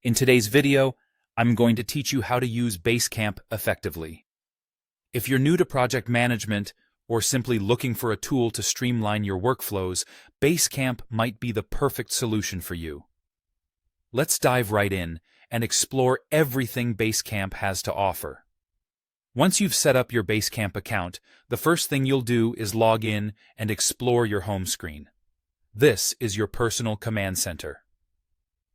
In today's video, I'm going to teach you how to use Basecamp effectively. If you're new to project management or simply looking for a tool to streamline your workflows, Basecamp might be the perfect solution for you. Let's dive right in and explore everything Basecamp has to offer. Once you've set up your Basecamp account, the first thing you'll do is log in and explore your home screen. This is your personal command center.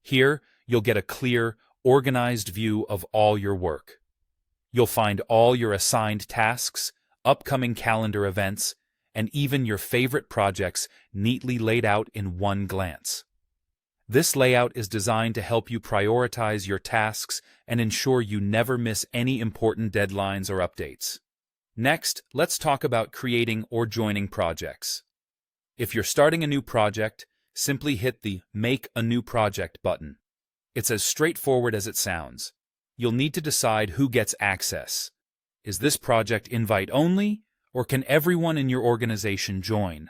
Here, you'll get a clear, organized view of all your work. You'll find all your assigned tasks, upcoming calendar events, and even your favorite projects neatly laid out in one glance. This layout is designed to help you prioritize your tasks and ensure you never miss any important deadlines or updates. Next, let's talk about creating or joining projects. If you're starting a new project, simply hit the Make a New Project button. It's as straightforward as it sounds. You'll need to decide who gets access. Is this project invite-only, or can everyone in your organization join?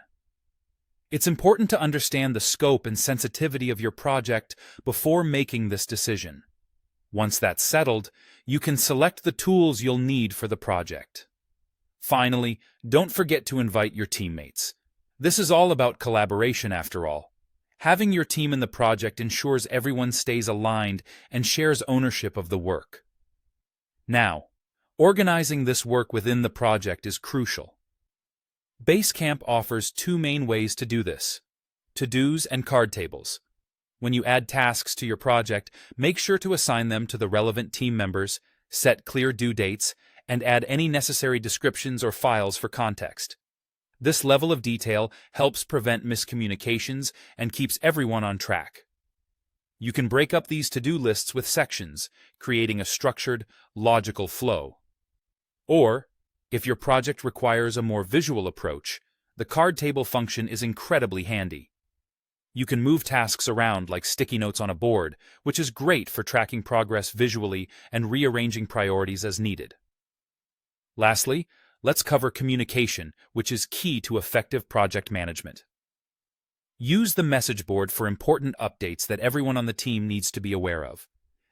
It's important to understand the scope and sensitivity of your project before making this decision. Once that's settled, you can select the tools you'll need for the project. Finally, don't forget to invite your teammates. This is all about collaboration after all. Having your team in the project ensures everyone stays aligned and shares ownership of the work. Now, organizing this work within the project is crucial. Basecamp offers two main ways to do this: to-dos and card tables. When you add tasks to your project, make sure to assign them to the relevant team members, set clear due dates, and add any necessary descriptions or files for context. This level of detail helps prevent miscommunications and keeps everyone on track. You can break up these to-do lists with sections, creating a structured, logical flow. Or, if your project requires a more visual approach, the card table function is incredibly handy. You can move tasks around like sticky notes on a board, which is great for tracking progress visually and rearranging priorities as needed. Lastly, let's cover communication, which is key to effective project management. Use the message board for important updates that everyone on the team needs to be aware of.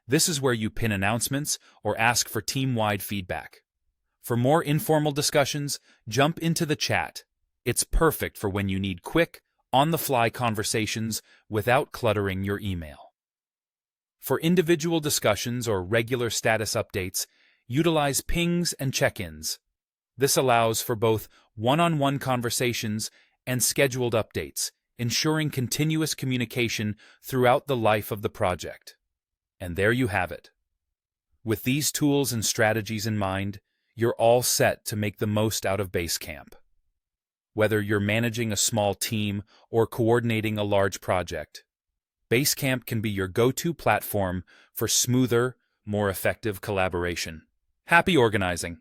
This is where you pin announcements or ask for team-wide feedback. For more informal discussions, jump into the chat. It's perfect for when you need quick, on-the-fly conversations without cluttering your email. For individual discussions or regular status updates, utilize pings and check-ins. This allows for both one-on-one conversations and scheduled updates, ensuring continuous communication throughout the life of the project. And there you have it. With these tools and strategies in mind, you're all set to make the most out of Basecamp. Whether you're managing a small team or coordinating a large project, Basecamp can be your go-to platform for smoother, more effective collaboration. Happy organizing!